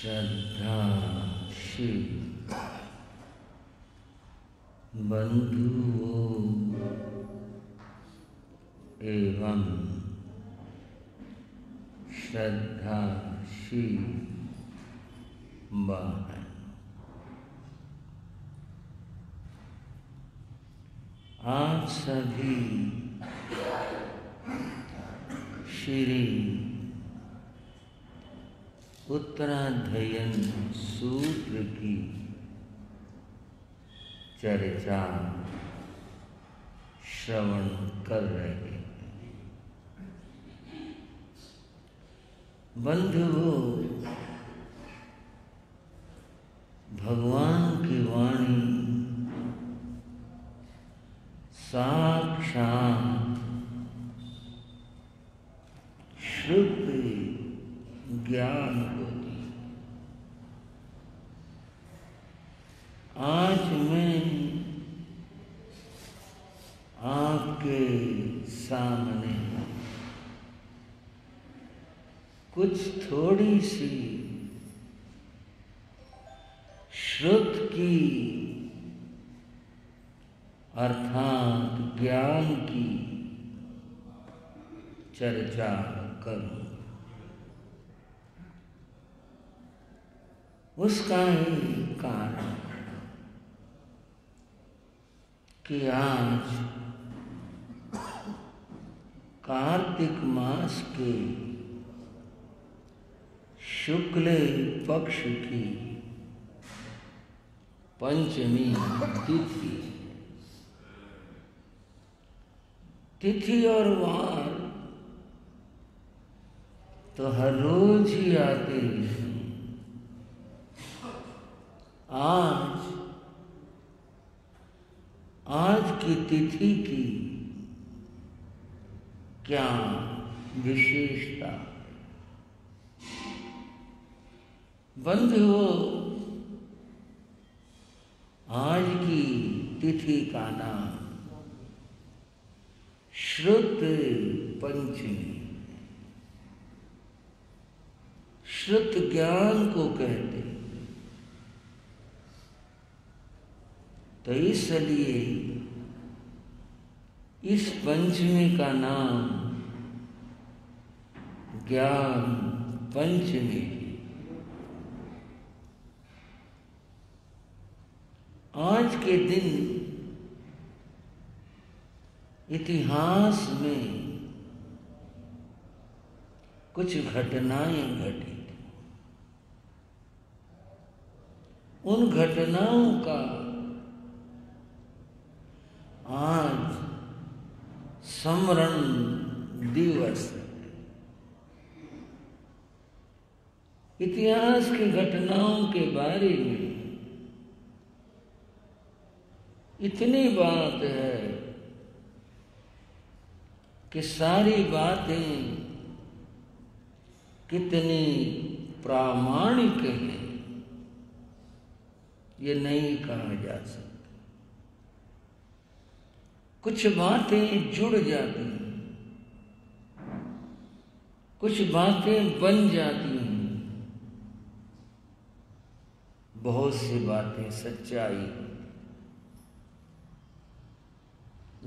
श्रद्धाशील बंधुओं एवं श्रद्धाशील बहन, आप सभी श्री उत्तराध्ययन सूत्र की चर्चा श्रवण कर रहे हैं। बंधुओं, भगवान की वाणी साक्षात शुद्ध ज्ञान होती। आज मैं आपके सामने कुछ थोड़ी सी श्रुत की अर्थात ज्ञान की चर्चा करूं। उसका ही कारण कि आज कार्तिक मास के शुक्ल पक्ष की पंचमी तिथि और वार तो हर रोज ही आते हैं। आज की तिथि की क्या विशेषता? बंधुओं, आज की तिथि का नाम श्रुत पंचमी, श्रुत ज्ञान को कहते हैं। तो इसलिए इस पंचमी का नाम ज्ञान पंचमी। आज के दिन इतिहास में कुछ घटनाएं घटी थी। उन घटनाओं का आज स्मरण दिवस है। इतिहास की घटनाओं के बारे में इतनी बात है कि सारी बातें कितनी प्रामाणिक हैं ये नहीं कहा जा सकता। कुछ बातें जुड़ जाती हैं, कुछ बातें बन जाती हैं, बहुत सी बातें सच्चाई।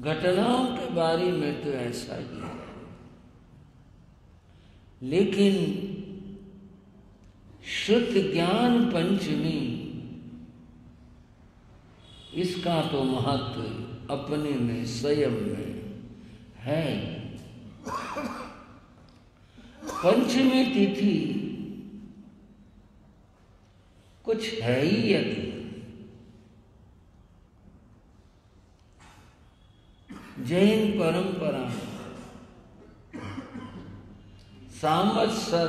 घटनाओं के बारे में तो ऐसा ही है, लेकिन शुद्ध ज्ञान पंचमी इसका तो महत्व अपने में स्वयं में है। पंचमी तिथि कुछ है ही यदि जैन परंपरा संवत्सर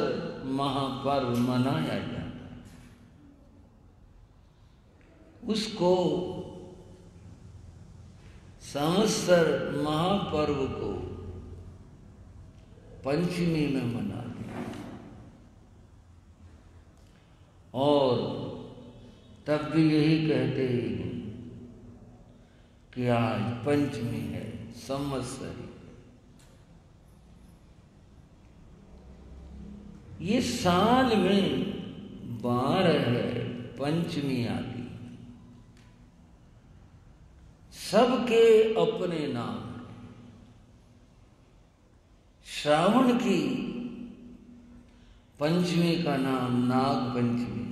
महापर्व मनाया जाता है। उसको संवत्सर महापर्व को पंचमी में मनाते हैं और तब भी यही कहते हैं कि आज पंचमी है, संवत्सरी। ये साल में 12 पंचमी आदि सबके अपने नाम हैं। श्रावण की पंचमी का नाम नाग पंचमी है।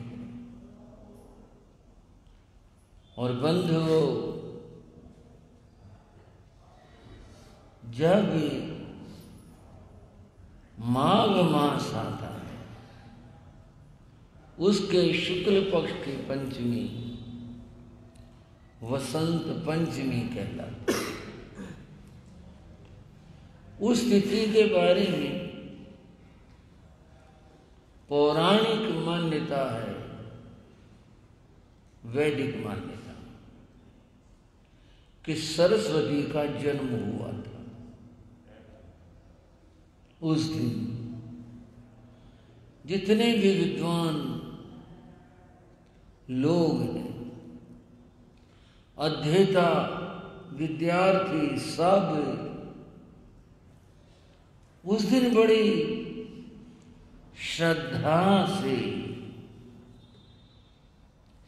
और बंधुओं, जब माघ मास आता है उसके शुक्ल पक्ष की पंचमी वसंत पंचमी कहलाती है। उस तिथि के बारे में पौराणिक मान्यता है, वैदिक मान्यता, कि सरस्वती का जन्म हुआ था। उस दिन जितने भी विद्वान लोग हैं, अध्येता विद्यार्थी, सब उस दिन बड़ी श्रद्धा से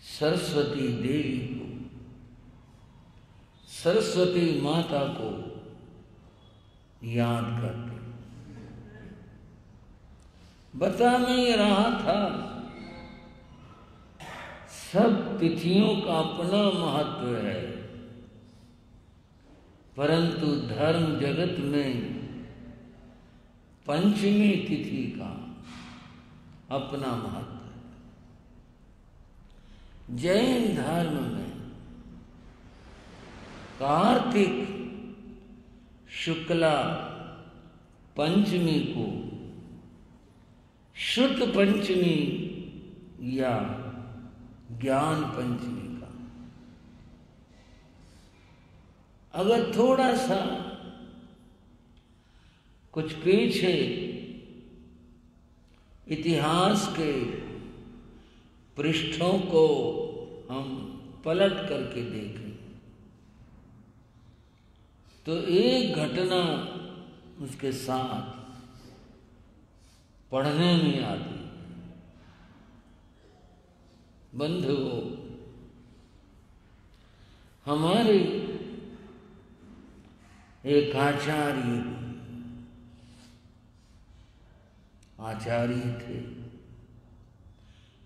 सरस्वती देवी को, सरस्वती माता को याद करते। बता नहीं रहा था, सब तिथियों का अपना महत्व है, परंतु धर्म जगत में पंचमी तिथि का अपना महत्व है। जैन धर्म में कार्तिक शुक्ला पंचमी को शुद्ध पंचमी या ज्ञान पंचमी का, अगर थोड़ा सा कुछ पीछे इतिहास के पृष्ठों को हम पलट करके देखें तो एक घटना उसके साथ पढ़ने में आती। बंधुओं, हमारे एक आचार्य थे।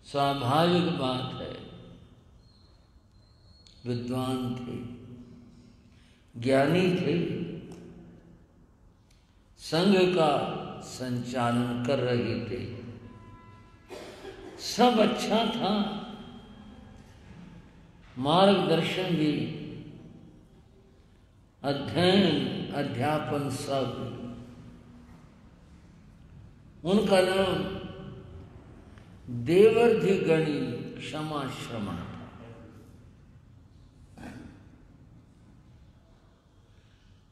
स्वाभाविक बात है, विद्वान थे, ज्ञानी थे, संघ का संचालन कर रहे थे, सब अच्छा था, मार्गदर्शन भी, अध्ययन अध्यापन सब। उनका नाम देवर्धिगणी क्षमा श्रमण था।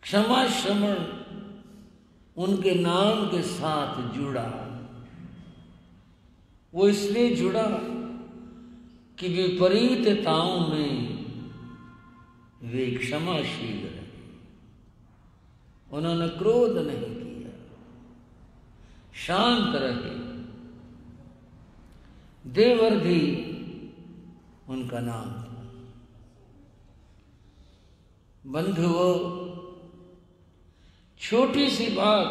क्षमा श्रमण उनके नाम के साथ जुड़ा। वो इसलिए जुड़ा कि विपरीतताओं में वे क्षमाशील रहे, उन्होंने क्रोध नहीं किया, शांत रहे। देवर्धि उनका नाम था। बंधुओं, छोटी सी बात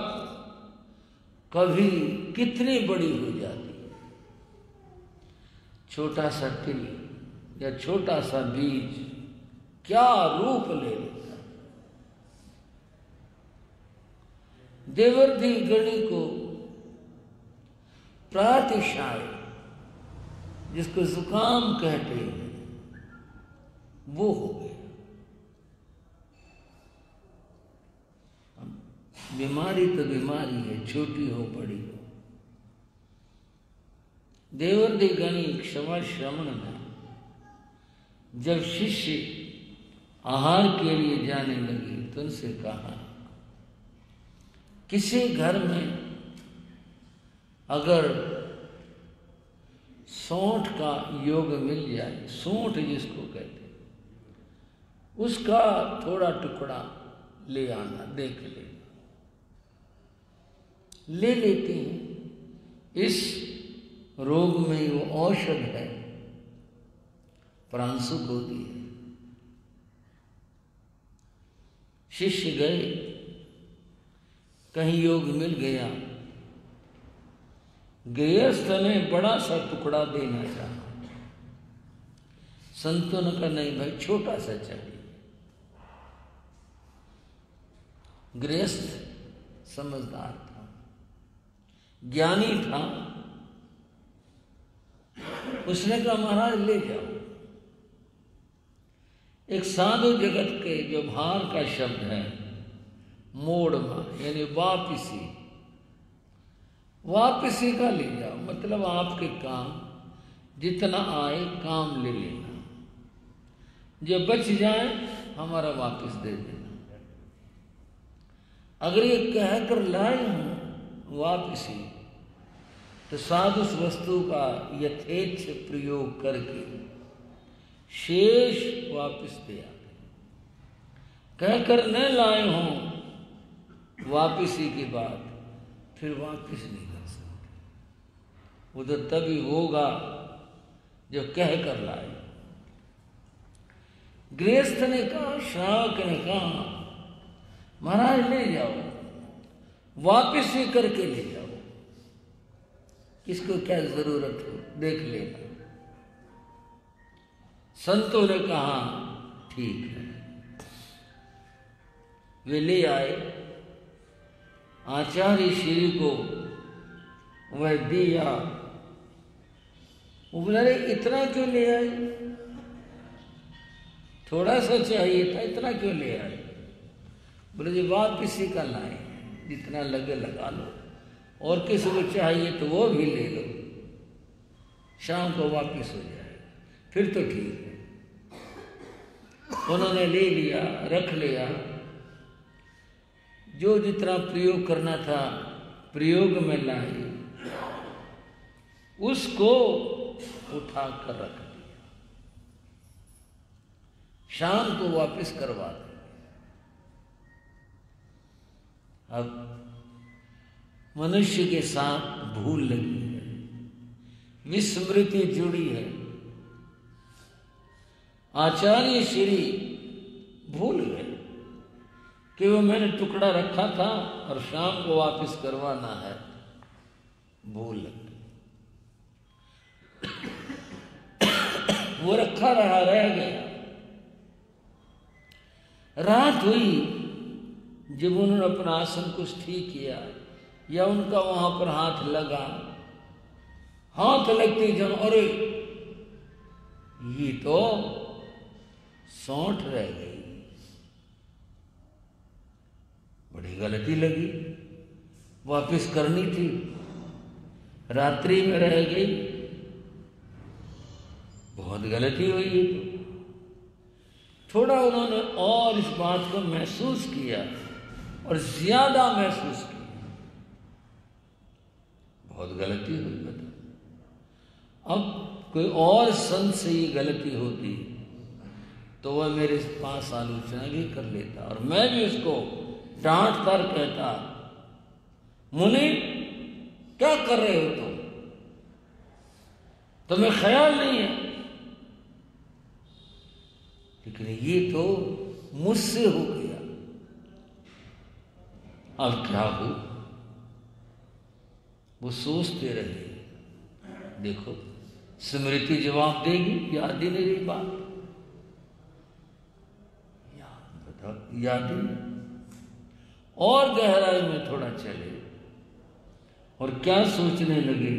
कभी कितनी बड़ी हो जाती है। छोटा सा तिल या छोटा सा बीज क्या रूप ले लेता है। देवर्धि गणी को प्रातिशाय, जिसको जुकाम कहते हैं, वो हो गया। बीमारी तो बीमारी है, छोटी हो बड़ी हो। देवर्धि गणी क्षमा श्रमण में जब शिष्य आहार के लिए जाने लगे तो उनसे कहा, किसी घर में अगर सौंठ का योग मिल जाए, सौंठ जिसको कहते हैं, उसका थोड़ा टुकड़ा ले आना, देख लेना। ले लेते हैं। इस रोग में वो औषध है, प्राण सुख होती है। शिष्य गए, कहीं योग मिल गया, गृहस्थ ने बड़ा सा टुकड़ा देना चाहा, संतों ने कहा नहीं भाई छोटा सा चाहिए। गृहस्थ समझदार था, ज्ञानी था, उसने कहा महाराज ले जाओ। एक साधु जगत के जो भार का शब्द है मोड़मा, यानी वापिसी, वापिसी का ले जाओ, मतलब आपके काम जितना आए काम ले लेना, जो बच जाए हमारा वापस दे देना। अगर ये कहकर लाए हूं वापसी, तो साधु उस वस्तु का यथेच्छ प्रयोग करके शेष वापस दे आते। कहकर न लाए हों वापसी के बाद फिर वापस नहीं कर सकते। वो तो तभी होगा जो कह कर लाए। गृहस्थ ने कहा, श्रावक ने कहा महाराज ले जाओ, वापस ही करके ले जाओ, किसको क्या जरूरत हो देख लेना। संतों ने कहा ठीक है। वे ले आए, आचार्य श्री को वह दिया। वो बोला रे इतना क्यों ले आए, थोड़ा सा चाहिए था, इतना क्यों ले आए। बोले जी वापिसी का लाए, जितना लगे लगा लो, और किसी को चाहिए तो वो भी ले लो, शाम को वापिस हो जाएगा, फिर तो ठीक है। उन्होंने ले लिया, रख लिया, जो जितना प्रयोग करना था प्रयोग में लाए, उसको उठा कर रख दिया, शाम को वापस करवा दिया। अब मनुष्य के साथ भूल लगी है, विस्मृति जुड़ी है। आचार्य श्री भूल गए कि वो मैंने टुकड़ा रखा था और शाम को वापस करवाना है, भूल लग गई। वो रखा रहा, रह गया। रात हुई, जब उन्होंने अपना आसन कुछ ठीक किया या उनका वहां पर हाथ लगा, हाथ लगते जब अरे ये तो सौंठ रह गई, बड़ी गलती लगी, वापस करनी थी, रात्रि में रह गई, बहुत गलती हुई है। तो थोड़ा उन्होंने और इस बात को महसूस किया और ज्यादा महसूस किया, बहुत गलती हुई। बता, अब कोई और संत से ये गलती होती तो वह मेरे पास आलोचना भी कर लेता और मैं भी उसको डांट कर कहता, मुनि क्या कर रहे हो तुम, तुम्हें ख्याल नहीं है। लेकिन ये तो मुझसे हो गया, अब क्या हो। वो सोचते रहे, देखो स्मृति जवाब देगी, याद ही नहीं रही बात, याद ही नहीं। और गहराई में थोड़ा चले और क्या सोचने लगे,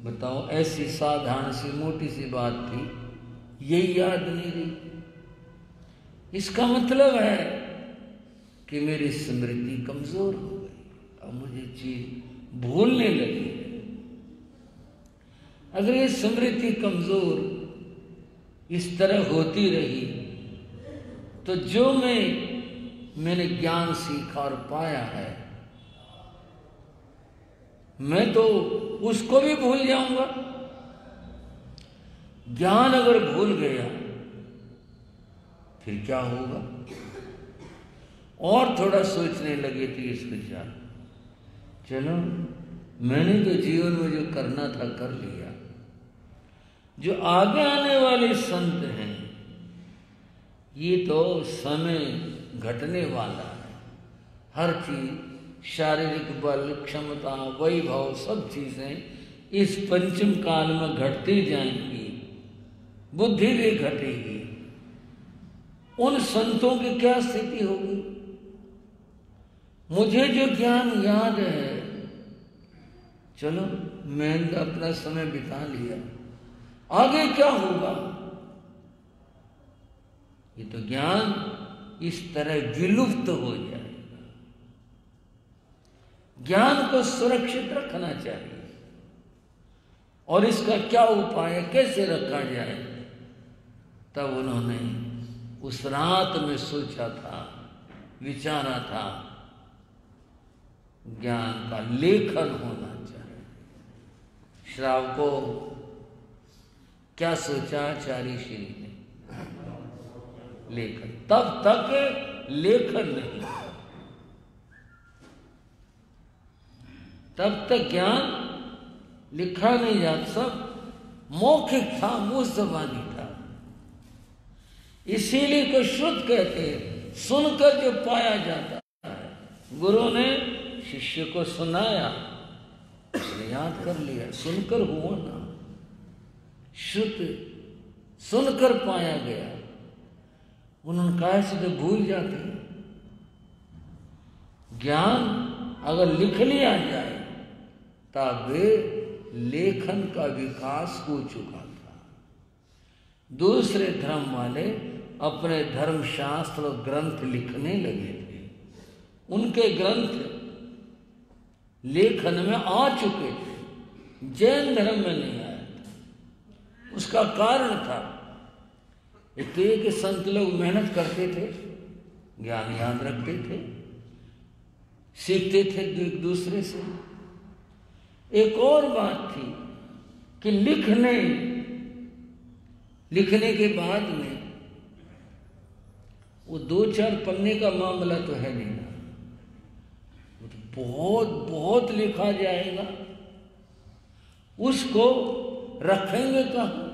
बताओ ऐसी साधारण सी मोटी सी बात थी, यही याद नहीं रही। इसका मतलब है कि मेरी स्मृति कमजोर हो गई, अब मुझे चीज भूलने लगी। अगर ये स्मृति कमजोर इस तरह होती रही तो जो मैंने ज्ञान सीखा और पाया है, मैं तो उसको भी भूल जाऊंगा। ज्ञान अगर भूल गया फिर क्या होगा। और थोड़ा सोचने लगे थे इस विचार, चलो मैंने तो जीवन में जो करना था कर लिया। जो आगे आने वाले संत हैं ये तो समय घटने वाला है। हर चीज, शारीरिक बल, क्षमता, वैभव, सब चीजें इस पंचम काल में घटती जाएंगी, बुद्धि भी घटेगी। उन संतों की क्या स्थिति होगी? मुझे जो ज्ञान याद है, चलो मैंने अपना समय बिता लिया, आगे क्या होगा? ये तो ज्ञान इस तरह विलुप्त हो जाएगा। ज्ञान को सुरक्षित रखना चाहिए। और इसका क्या उपाय है, कैसे रखा जाए? तब उन्होंने उस रात में सोचा था, विचारा था, ज्ञान का लेखन होना चाहिए। श्रावको क्या सोचा आचार्य श्री ने? लेखन। तब तक लेखन नहीं, तब तक ज्ञान लिखा नहीं जाता, सब मौखिक था, मुंह ज़बानी था। इसीलिए को शुद्ध कहते हैं, सुनकर जो पाया जाता है। गुरु ने शिष्य को सुनाया, उसने याद कर लिया, सुनकर हुआ ना, शुद्ध सुनकर पाया गया। उन्होंने कहा से तो भूल जाते हैं। ज्ञान अगर लिख लिया जाए तब लेखन का विकास हो चुका था। दूसरे धर्म वाले अपने धर्मशास्त्र और ग्रंथ लिखने लगे थे। उनके ग्रंथ लेखन में आ चुके थे, जैन धर्म में नहीं आया था। उसका कारण था एक तो ये कि संत लोग मेहनत करते थे, ज्ञान याद रखते थे, सीखते थे एक दूसरे से। एक और बात थी कि लिखने के बाद में वो 2-4 पन्ने का मामला तो है नहीं ना, वो तो बहुत बहुत लिखा जाएगा। उसको रखेंगे कहाँ?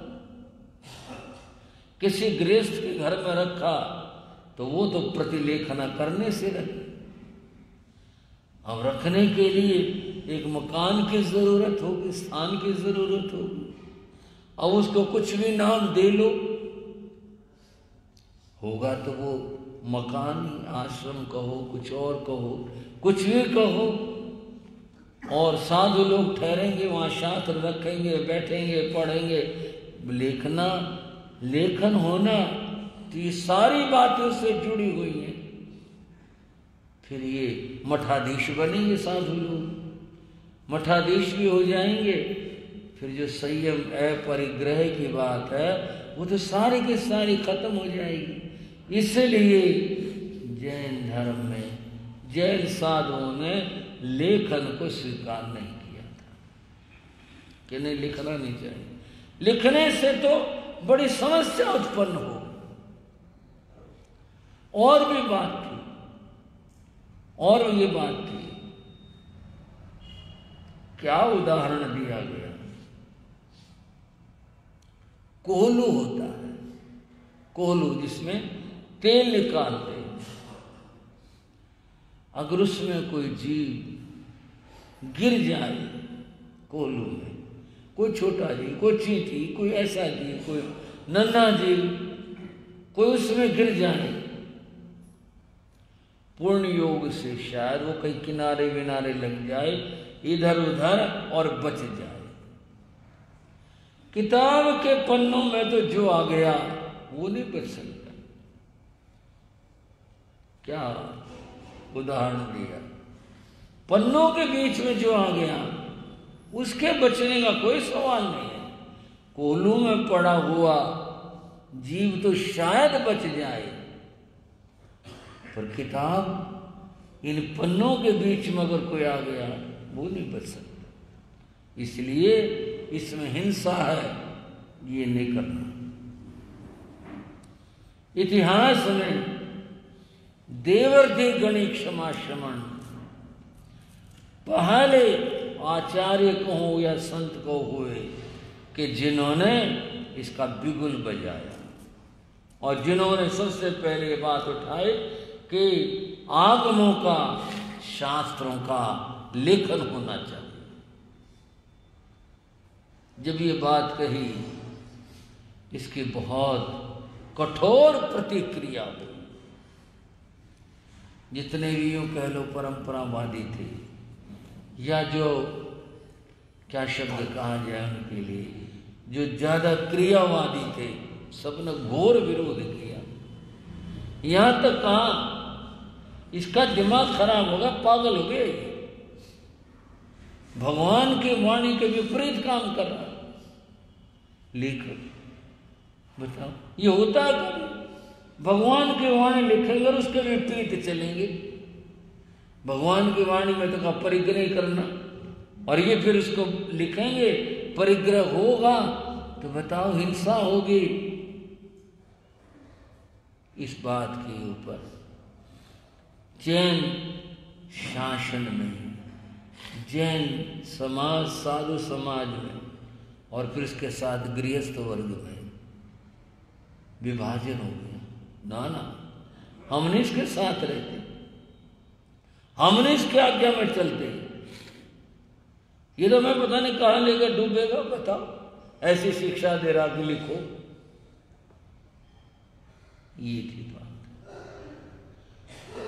किसी गृहस्थ के घर में रखा तो वो तो प्रतिलेखना करने से रखे। अब रखने के लिए एक मकान की जरूरत होगी, स्थान की जरूरत होगी। अब उसको कुछ भी नाम दे लो, होगा तो वो मकान ही, आश्रम कहो, कुछ और कहो, कुछ भी कहो। और साधु लोग ठहरेंगे वहाँ, शास्त्र रखेंगे, बैठेंगे, पढ़ेंगे। लेखन होना तो ये सारी बातें उससे जुड़ी हुई हैं। फिर ये मठाधीश बनेंगे साधु लोग, मठाधीश भी हो जाएंगे। फिर जो संयम परिग्रह की बात है वो तो सारी की सारी खत्म हो जाएगी। इसलिए जैन धर्म में जैन साधुओं ने लेखन को स्वीकार नहीं किया था कि नहीं, लिखना नहीं चाहिए। लिखने से तो बड़ी समस्या उत्पन्न हो। और भी बात थी, और ये बात थी, क्या उदाहरण दिया गया? कोहलू होता है, कोहलू जिसमें तेल निकालते हैं। अगर उसमें कोई जीव गिर जाए कोहलू में, कोई छोटा जीव, कोई चींटी, कोई ऐसा जीव, कोई नन्हा जीव, कोई उसमें गिर जाए, पूर्ण योग से शायद वो कहीं किनारे विनारे लग जाए, इधर उधर, और बच जाए। किताब के पन्नों में तो जो आ गया वो नहीं बच सकता। क्या उदाहरण दिया? पन्नों के बीच में जो आ गया उसके बचने का कोई सवाल नहीं है। कोहलू में पड़ा हुआ जीव तो शायद बच जाए, पर किताब इन पन्नों के बीच में अगर कोई आ गया वो नहीं बच सकता। इसलिए इसमें हिंसा है, ये नहीं करना। इतिहास में देवर्धि गणि क्षमा श्रमण, पहले आचार्य कहो या संत को हुए कि जिन्होंने इसका बिगुल बजाया और जिन्होंने सबसे पहले बात उठाई कि आगमों का, शास्त्रों का लेखन होना चाहिए। जब ये बात कही, इसकी बहुत कठोर प्रतिक्रिया हुई। जितने भी यूं कह लो परंपरावादी थे या जो क्या शब्द कहा जाए उनके लिए, जो ज्यादा क्रियावादी थे, सबने घोर विरोध किया। यहां तक कहा इसका दिमाग खराब होगा, पागल हो गए, भगवान की वाणी के विपरीत काम कर रहा है। लेखक बताओ ये होता है कभी? भगवान की वाणी लिखेंगे और उसके विपरीत चलेंगे। भगवान की वाणी में तो का परिग्रह करना, और ये फिर उसको लिखेंगे, परिग्रह होगा तो बताओ हिंसा होगी। इस बात के ऊपर जैन शासन में, जैन समाज, साधु समाज में और फिर उसके साथ गृहस्थ वर्ग में विभाजन हो गया। ना, हमने इसके साथ रहते, हमने इसके आज्ञा में चलते। ये तो मैं पता नहीं कहां लेकर डूबेगा, बताओ। ऐसी शिक्षा दे रहा कि लिखो। ये थी बात।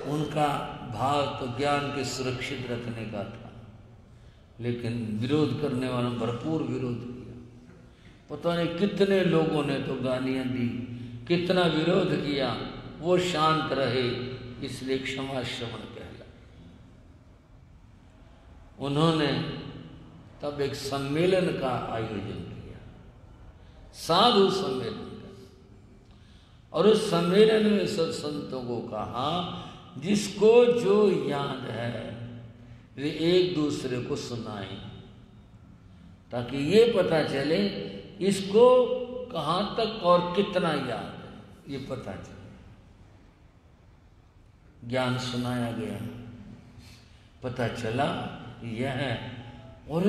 उनका भाव तो ज्ञान के सुरक्षित रखने का था, लेकिन विरोध करने वालों भरपूर विरोध किया। पता नहीं कितने लोगों ने तो गालियां दी, कितना विरोध किया। वो शांत रहे, इसलिए क्षमा श्रवण कहला। उन्होंने तब एक सम्मेलन का आयोजन किया, साधु सम्मेलन का, और उस सम्मेलन में सब संतों को कहा जिसको जो याद है वे एक दूसरे को सुनाएं, ताकि ये पता चले इसको कहां तक और कितना याद है, ये पता चले। ज्ञान सुनाया गया, पता चला यह है। और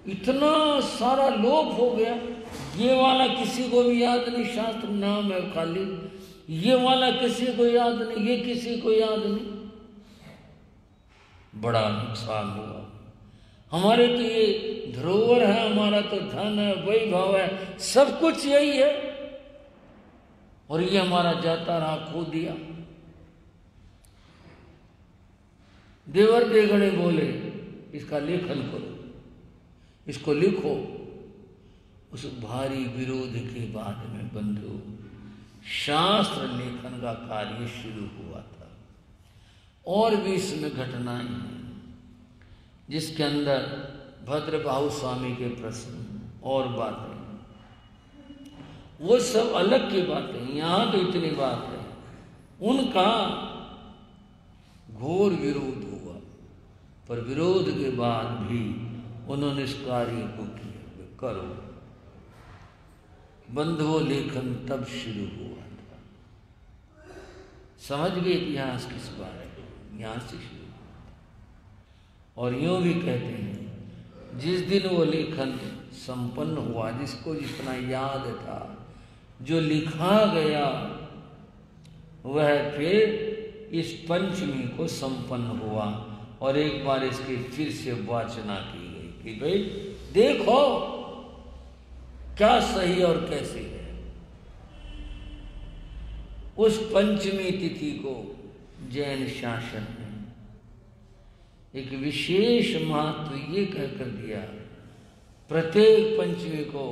इतना सारा लोप हो गया, ये वाला किसी को भी याद नहीं, शास्त्र नाम है खाली, ये वाला किसी को याद नहीं, ये किसी को याद नहीं। बड़ा नुकसान हुआ। हमारे तो ये धरोहर है, हमारा तो धन है, वैभव है, सब कुछ यही है, और ये हमारा जाता रहा, खो दिया। देवर देगणे बोले इसका लेखन करो, इसको लिखो। उस भारी विरोध के बाद में बंधु शास्त्र लेखन का कार्य शुरू हुआ था। और भी इसमें घटनाएं हैं जिसके अंदर भद्रबाहु स्वामी के प्रश्न और बातें, वो सब अलग की बातें। यहां तो इतनी बात है, उनका घोर विरोध हुआ, पर विरोध के बाद भी उन्होंने इस कार्य को किया। करो बंधुओं, लेखन तब शुरू हुआ था। समझ गए इतिहास किस बार है, यहां से शुरू हुआ। और यूं भी कहते हैं जिस दिन वो लेखन संपन्न हुआ, जिसको जितना याद था, जो लिखा गया, वह फिर इस पंचमी को संपन्न हुआ। और एक बार इसकी फिर से वाचना की गई कि भाई देखो क्या सही और कैसे है। उस पंचमी तिथि को जैन शासन ने एक विशेष महत्व ये कहकर दिया, प्रत्येक पंचमी को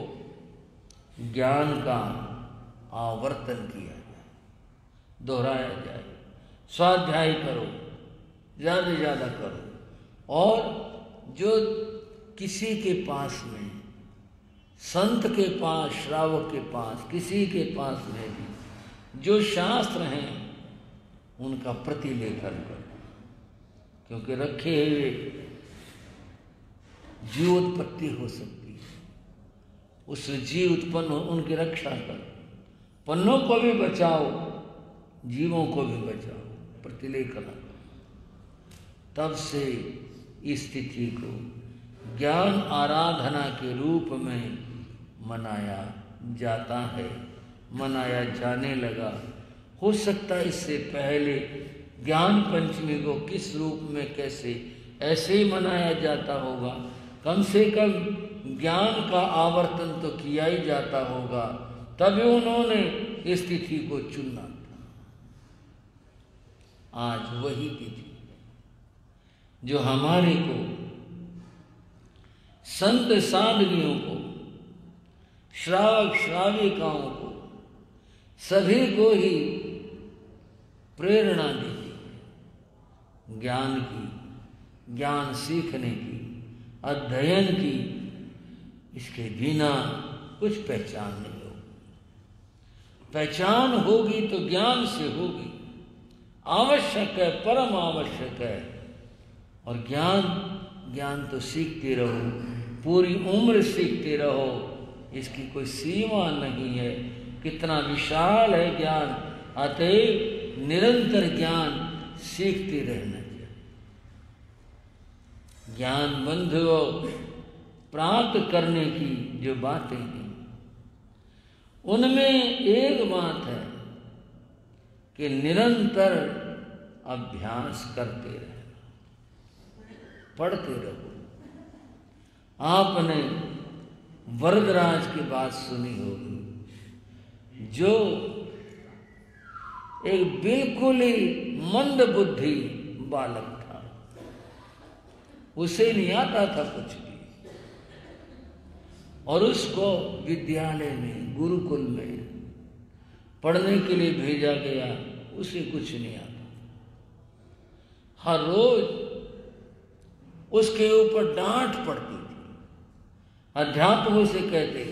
ज्ञान का आवर्तन किया जाए, दोहराया जाए, स्वाध्याय करो, ज्यादा से ज्यादा करो। और जो किसी के पास में, संत के पास, श्रावक के पास, किसी के पास में भी जो शास्त्र हैं उनका प्रतिलेखन करो, क्योंकि रखे हुए जीवोत्पत्ति हो सकती है, उससे जीव उत्पन्न हो, उनकी रक्षा करो। पन्नों को भी बचाओ, जीवों को भी बचाओ, प्रतिलेखन। तब से इस तिथि को ज्ञान आराधना के रूप में मनाया जाता है, मनाया जाने लगा। हो सकता है इससे पहले ज्ञान पंचमी को किस रूप में, कैसे, ऐसे ही मनाया जाता होगा। कम से कम ज्ञान का आवर्तन तो किया ही जाता होगा, तभी उन्होंने इस तिथि को चुना था। आज वही तिथि जो हमारे को, संत साधवियों को, श्रावक श्राविकाओं को, सभी को ही प्रेरणा देती है ज्ञान की, ज्ञान सीखने की, अध्ययन की। इसके बिना कुछ पहचान नहीं होगी। पहचान होगी तो ज्ञान से होगी, आवश्यक है, परम आवश्यक है। और ज्ञान तो सीखते रहो, पूरी उम्र सीखते रहो, इसकी कोई सीमा नहीं है। कितना विशाल है ज्ञान, अतएव निरंतर ज्ञान सीखते रहना चाहिए। ज्ञान बंधुओं प्राप्त करने की जो बातें हैं, उनमें एक बात है कि निरंतर अभ्यास करते रहे, पढ़ते रहो। आपने वरदराज की बात सुनी होगी, जो एक बिल्कुल ही मंद बुद्धि बालक था, उसे नहीं आता था कुछ भी, और उसको विद्यालय में, गुरुकुल में पढ़ने के लिए भेजा गया। उसे कुछ नहीं आता। हर रोज उसके ऊपर डांट पड़ती थी। अध्यापक उसे कहते,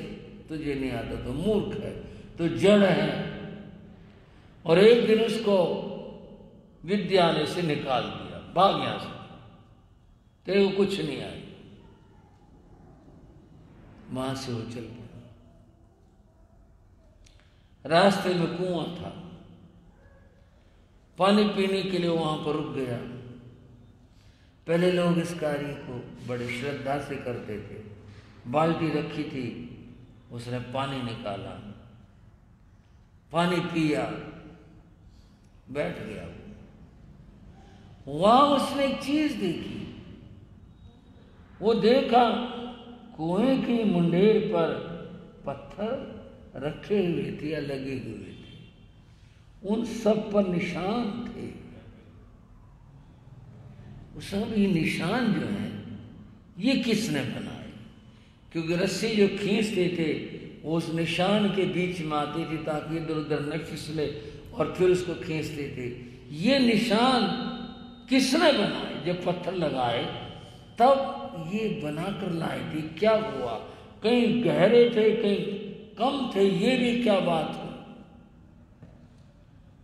तुझे नहीं आता तो मूर्ख है, तो जड़ है। और एक दिन उसको विद्यालय से निकाल दिया, भाग यहां से, तेरे को कुछ नहीं आया। वहां से वो चल पड़ा। रास्ते में कुआं था, पानी पीने के लिए वहां पर रुक गया। पहले लोग इस कार्य को बड़े श्रद्धा से करते थे। बाल्टी रखी थी, उसने पानी निकाला, पानी पिया, बैठ गया। वहां उसने एक चीज देखी। वो देखा कुएं की मुंडेर पर पत्थर रखे हुए थे या लगे हुए थे, उन सब पर निशान थे। वो सब ये निशान जो है, ये किसने बनाए? क्योंकि रस्सी जो खींचते थे वो उस निशान के बीच में आती थी ताकि इधर उधर न फिसले, और फिर उसको खींचते थे। ये निशान किसने बनाए? जब पत्थर लगाए तब ये बनाकर लाए थे। क्या हुआ? कहीं गहरे थे, कहीं कम थे, ये भी क्या बात है?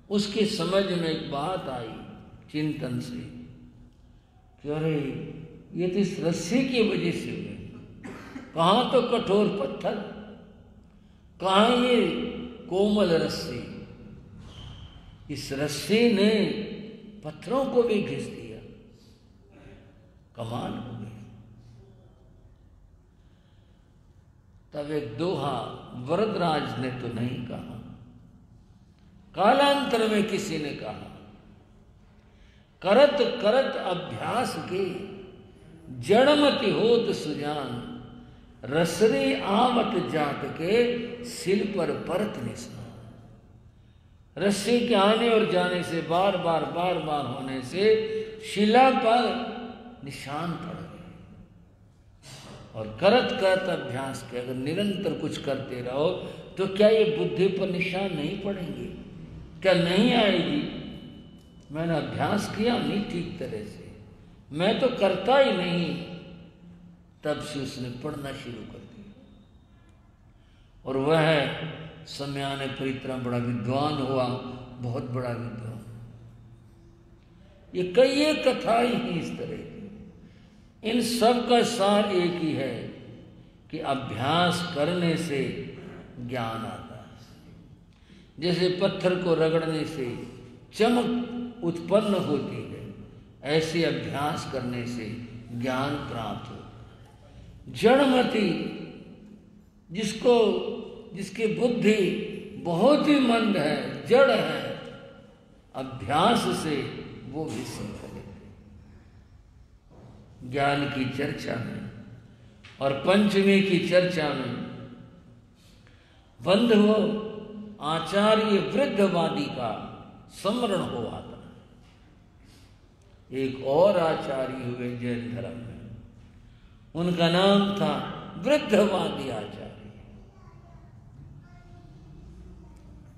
उसके समझ में एक बात आई चिंतन से कि अरे ये तो इस रस्सी की वजह से हुए। कहाँ तो कठोर पत्थर, कहाँ ये कोमल रस्सी। इस रस्सी ने पत्थरों को भी घिस दिया। कमाल हो गई। तब एक दोहा वरदराज ने तो नहीं कहा, कालांतर में किसी ने कहा, करत करत अभ्यास के जड़मति होत सुजान, रसरे आवत जात के सिल पर परत निशान। रस्सी के आने और जाने से, बार बार होने से शिला पर निशान पड़ गए। और करत करत अभ्यास के, अगर निरंतर कुछ करते रहो तो क्या ये बुद्धि पर निशान नहीं पड़ेंगे? क्या नहीं आएगी? मैंने अभ्यास किया नहीं ठीक तरह से, मैं तो करता ही नहीं। तब से उसने पढ़ना शुरू कर दिया, और वह समयाने पर इतना बड़ा विद्वान हुआ, बहुत बड़ा विद्वान। ये कई कथाएं हैं इस तरह की। इन सब का सार एक ही है कि अभ्यास करने से ज्ञान आता है। जैसे पत्थर को रगड़ने से चमक उत्पन्न होती है, ऐसे अभ्यास करने से ज्ञान प्राप्त होता। जड़मति, जिसकी बुद्धि बहुत ही मंद है, जड़ है, अभ्यास से वो भी सीख लेते। ज्ञान की चर्चा में और पंचमी की चर्चा में बंधुओं आचार्य वृद्धवादी का स्मरण हो आता। एक और आचार्य हुए जैन धर्म में, उनका नाम था वृद्धवादी आचार्य।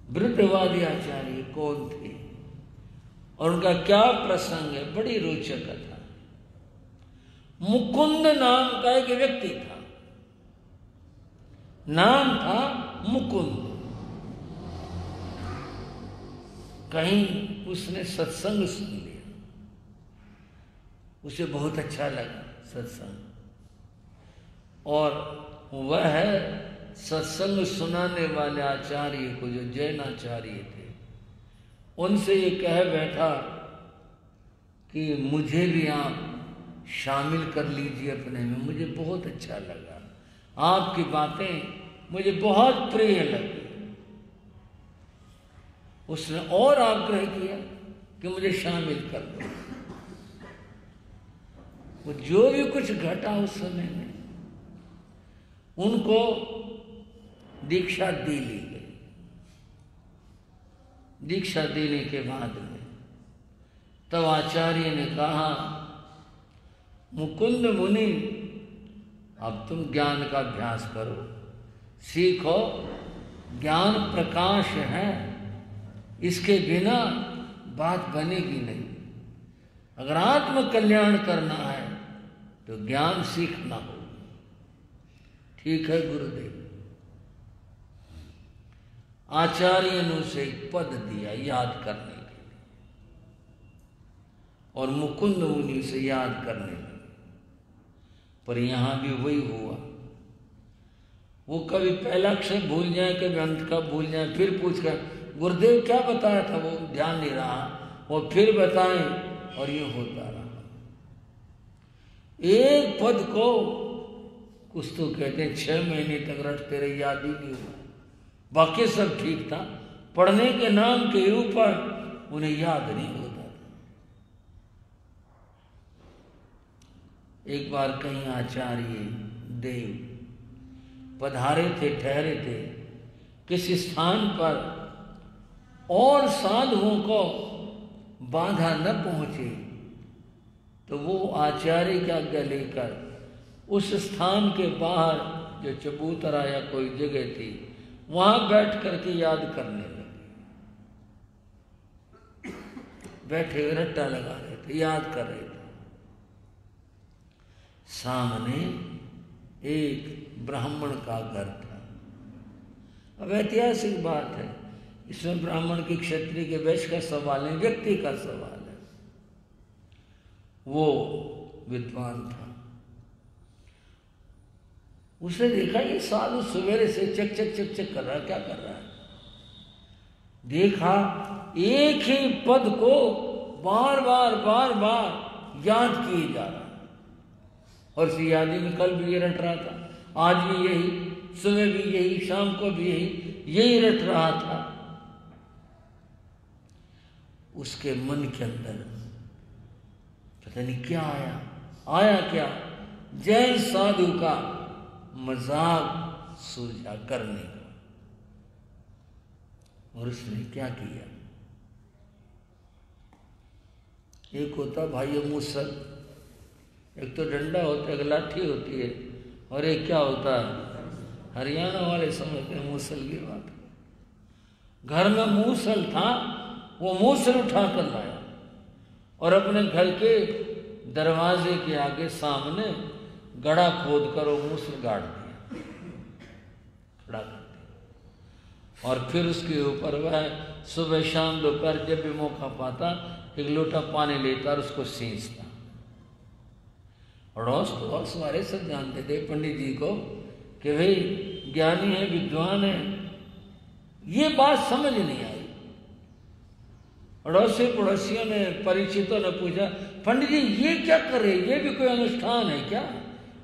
वृद्धवादी आचार्य कौन थे और उनका क्या प्रसंग है, बड़ी रोचक कथा। मुकुंद नाम का एक व्यक्ति था, नाम था मुकुंद। कहीं उसने सत्संग सुन लिया, उसे बहुत अच्छा लगा सत्संग, और वह सत्संग सुनाने वाले आचार्य को, जो जैन आचार्य थे, उनसे ये कह बैठा कि मुझे भी आप शामिल कर लीजिए अपने में, मुझे बहुत अच्छा लगा, आपकी बातें मुझे बहुत प्रिय लगी। उसने और आग्रह किया कि मुझे शामिल कर दो। वो जो भी कुछ घटा उस समय में, उनको दीक्षा दे ली गई। दीक्षा देने के बाद में तब आचार्य ने कहा, मुकुंद मुनि, अब तुम ज्ञान का अभ्यास करो, सीखो, ज्ञान प्रकाश है, इसके बिना बात बनेगी नहीं। अगर आत्म कल्याण करना है तो ज्ञान सीखना होगा। ठीक है गुरुदेव। आचार्य ने उसे एक पद दिया याद करने के लिए, और मुकुंद मुनि से याद करने लगे। पर यहां भी वही हुआ, वो कभी पहला अक्षर भूल जाए, कभी अंत का भूल जाए, फिर पूछ कर गुरुदेव क्या बताया था, वो ध्यान नहीं रहा, वो फिर बताएं, और ये होता रहा। एक पद को कुछ तो कहते हैं 6 महीने तक रटते रहे, याद ही नहीं हुआ। बाकी सब ठीक था, पढ़ने के नाम के ऊपर उन्हें याद नहीं होता था। एक बार कहीं आचार्य देव पधारे थे, ठहरे थे किसी स्थान पर, और साधुओं को बाधा न पहुंचे, तो वो आचार्य की आज्ञा लेकर उस स्थान के बाहर जो चबूतरा या कोई जगह थी, वहां बैठ करके याद करने लगे। बैठे हुए रट्टा लगा रहे थे, याद कर रहे थे। सामने एक ब्राह्मण का घर था। अब ऐतिहासिक बात है, इसमें ब्राह्मण की, क्षत्रिय के, वैश्य का सवाल नहीं, व्यक्ति का सवाल है। वो विद्वान था। उसने देखा ये साधु सवेरे से चक चक चक चक कर रहा है, क्या कर रहा है। देखा एक ही पद को बार बार बार बार याद किए जा रहा है, और इसी यादी में कल भी ये रट रहा था, आज भी यही, सुबह भी यही, शाम को भी यही रट रहा था। उसके मन के अंदर पता नहीं क्या आया क्या, जैन साधु का मजाक सूझा करने का। और उसने क्या किया, एक होता भाई मूसल, एक तो डंडा होता है, एक लाठी होती है, और एक क्या होता है, हरियाणा वाले समझते हैं मूसल की बात। घर में मूसल था, वो मूसल उठाकर लाया और अपने घर के दरवाजे के आगे सामने गड़ा खोद कर वो मूसल गाड़ दिया, खड़ा कर दिया। और फिर उसके ऊपर वह सुबह शाम दोपहर जब भी मौका पाता एक लोटा पानी लेता और उसको सींचता। अड़ोस पड़ोस वाले सब जानते थे पंडित जी को कि भाई ज्ञानी है, विद्वान है। ये बात समझ नहीं आई। अड़ोसी पड़ोसियों ने, परिचितों ने पूछा, पंडित जी ये क्या कर रहे, ये भी कोई अनुष्ठान है क्या,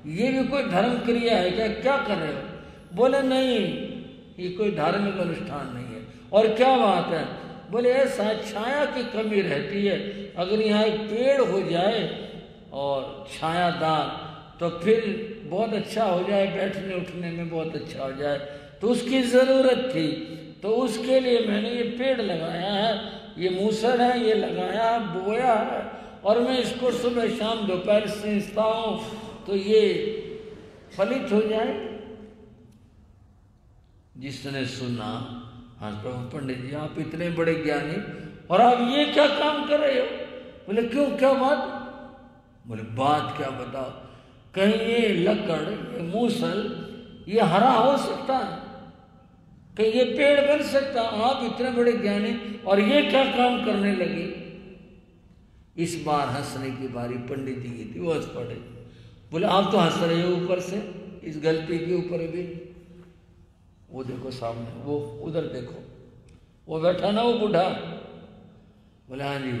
ये भी कोई धर्म क्रिया है क्या, क्या कर रहे हो? बोले नहीं, ये कोई धार्मिक अनुष्ठान नहीं है। और क्या बात है? बोले ऐसा छाया की कमी रहती है, अगर यहाँ एक पेड़ हो जाए और छायादार तो फिर बहुत अच्छा हो जाए, बैठने उठने में बहुत अच्छा हो जाए, तो उसकी ज़रूरत थी, तो उसके लिए मैंने ये पेड़ लगाया है, ये मूसर है, ये लगाया, बोया है, और मैं इसको सुबह शाम दोपहर सींचता हूँ तो ये फलित हो जाए। जिसने सुना, हाँ पंडित जी आप इतने बड़े ज्ञानी और आप ये क्या काम कर रहे हो? बोले क्यों, क्या बात? बोले बात क्या बताओ, कहीं ये लकड़, ये मूसल, ये हरा हो सकता है, कहीं ये पेड़ बन सकता? आप इतने बड़े ज्ञानी और ये क्या काम करने लगे? इस बार हंसने की बारी पंडित जी की थी, वो हंस पड़े। बोले आप तो हंस रहे हो ऊपर से, इस गलती के ऊपर भी। वो देखो सामने, वो उधर देखो, वो बैठा ना वो बूढ़ा। बोले हाँ जी,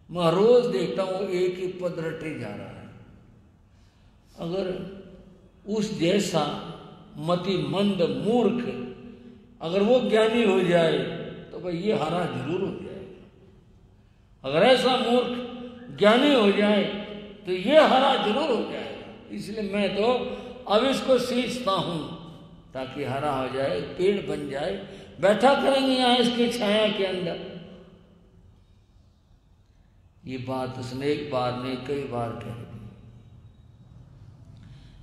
मैं रोज देखता हूँ एक ही पद रटे जा रहा है। अगर उस जैसा मति मंद मूर्ख अगर वो ज्ञानी हो जाए तो भाई ये हरा जरूर हो जाएगा। अगर ऐसा मूर्ख ज्ञानी हो जाए तो ये हरा जरूर हो जाएगा। इसलिए मैं तो अब इसको सींचता हूँ ताकि हरा हो जाए, पेड़ बन जाए, बैठा करेंगे यहाँ इसकी छाया के अंदर। ये बात उसने एक बार नहीं कई बार कह दी।